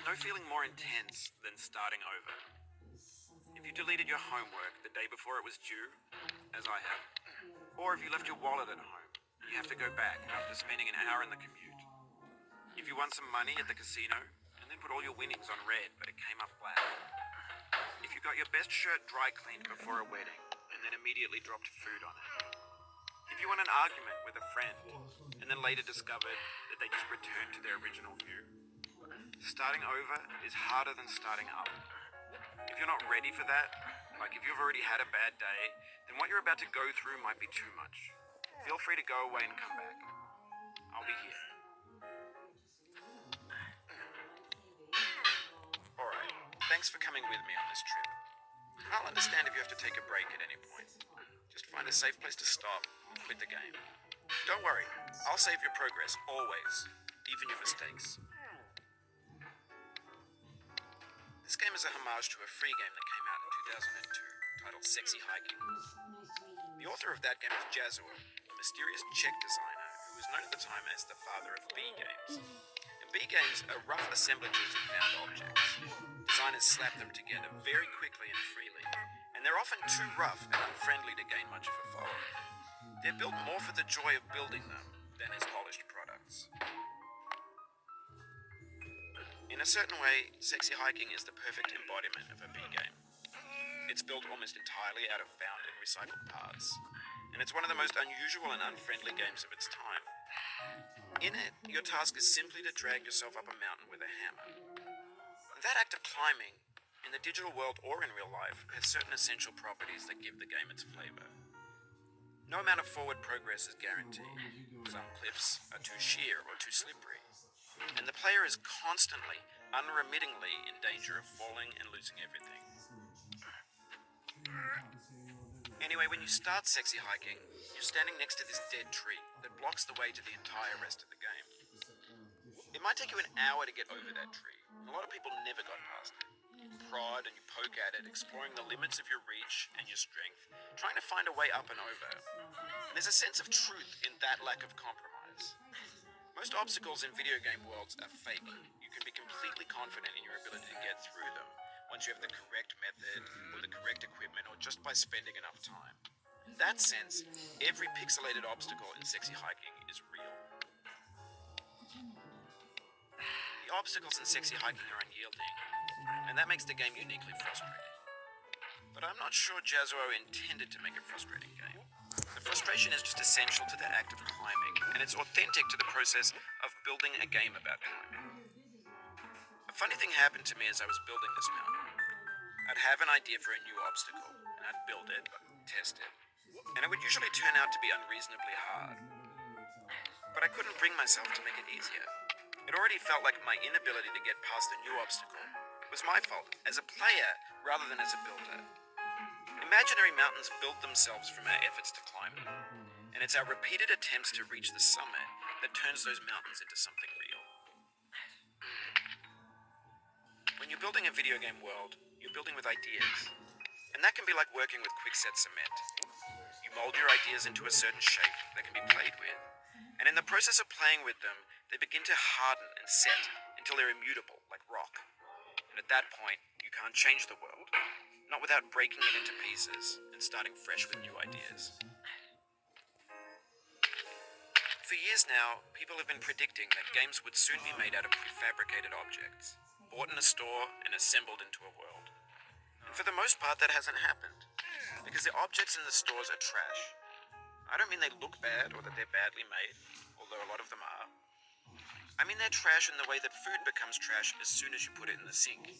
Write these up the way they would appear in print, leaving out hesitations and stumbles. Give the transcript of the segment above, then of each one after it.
no feeling more intense than starting over. If you deleted your homework the day before it was due, as I have, or if you left your wallet at home, you have to go back after spending an hour in the commute. If you won some money at the casino and then put all your winnings on red but it came up black. If you got your best shirt dry cleaned before a wedding and then immediately dropped food on it. If you won an argument with a friend and then later discovered that they just returned to their original view. Starting over is harder than starting up. If you're not ready for that, like if you've already had a bad day, then what you're about to go through might be too much. Feel free to go away and come back. I'll be here. Alright, thanks for coming with me on this trip. I'll understand if you have to take a break at any point. Just find a safe place to stop and quit the game. Don't worry, I'll save your progress, always, even your mistakes. This game is a homage to a free game that came out in 2002, titled Sexy Hiking. The author of that game is Jazuo, a mysterious Czech designer who was known at the time as the father of B games. And B games are rough assemblages of found objects. Designers slap them together very quickly and freely, and they're often too rough and unfriendly to gain much of a following. They're built more for the joy of building them than as polished products. In a certain way, Sexy Hiking is the perfect embodiment of a B game. It's built almost entirely out of found and recycled parts, and it's one of the most unusual and unfriendly games of its time. In it, your task is simply to drag yourself up a mountain with a hammer. That act of climbing, in the digital world or in real life, has certain essential properties that give the game its flavor. No amount of forward progress is guaranteed. Some cliffs are too sheer or too slippery. And the player is constantly, unremittingly in danger of falling and losing everything. Anyway, when you start Sexy Hiking, you're standing next to this dead tree that blocks the way to the entire rest of the game. It might take you an hour to get over that tree. A lot of people never got past it. You prod and you poke at it, exploring the limits of your reach and your strength, trying to find a way up and over. And there's a sense of truth in that lack of compromise. Most obstacles in video game worlds are fake. You can be completely confident in your ability to get through them once you have the correct method or the correct equipment or just by spending enough time. In that sense, every pixelated obstacle in Sexy Hiking is real. The obstacles in Sexy Hiking are unyielding, and that makes the game uniquely frustrating. But I'm not sure Jazuo intended to make a frustrating game. The frustration is just essential to the act of climbing, and it's authentic to the process of building a game about climbing. A funny thing happened to me as I was building this mountain. I'd have an idea for a new obstacle, and I'd build it, test it, and it would usually turn out to be unreasonably hard. But I couldn't bring myself to make it easier. It already felt like my inability to get past the new obstacle was my fault as a player rather than as a builder. Imaginary mountains build themselves from our efforts to climb them, and it's our repeated attempts to reach the summit that turns those mountains into something real. When you're building a video game world, you're building with ideas, and that can be like working with quickset cement. You mold your ideas into a certain shape that can be played with, and in the process of playing with them, they begin to harden and set until they're immutable, like rock. And at that point, you can't change the world. Not without breaking it into pieces and starting fresh with new ideas. For years now, people have been predicting that games would soon be made out of prefabricated objects, bought in a store and assembled into a world. And for the most part, that hasn't happened, because the objects in the stores are trash. I don't mean they look bad or that they're badly made, although a lot of them are. I mean they're trash in the way that food becomes trash as soon as you put it in the sink.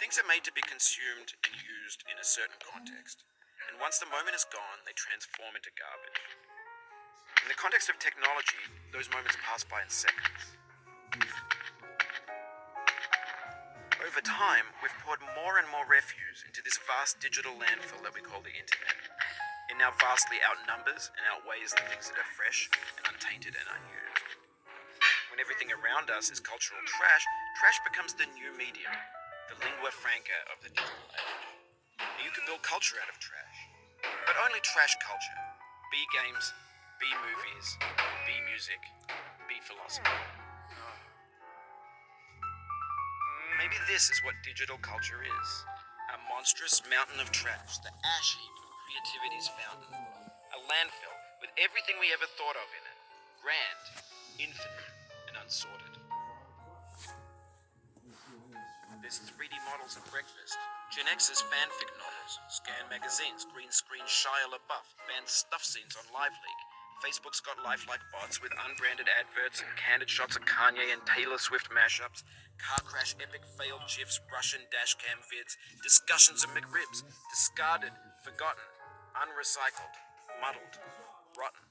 Things are made to be consumed and used in a certain context, and once the moment is gone, they transform into garbage. In the context of technology, those moments pass by in seconds. Over time, we've poured more and more refuse into this vast digital landfill that we call the internet. It now vastly outnumbers and outweighs the things that are fresh and untainted and unused. When everything around us is cultural trash, trash becomes the new medium. The lingua franca of the digital age. You can build culture out of trash, but only trash culture. B games, B movies, B music, B philosophy. Maybe this is what digital culture is. A monstrous mountain of trash, the ash heap of creativity's fountain. A landfill with everything we ever thought of in it. Grand, infinite, and unsorted. There's 3D models at breakfast. Gen X's fanfic novels. Scan magazines, green screen Shia LaBeouf, banned stuff scenes on Live Leak. Facebook's got lifelike bots with unbranded adverts and candid shots of Kanye and Taylor Swift mashups. Car crash epic failed GIFs, Russian dashcam vids, discussions of McRibs, discarded, forgotten, unrecycled, muddled, rotten.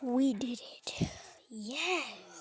We did it. Yes.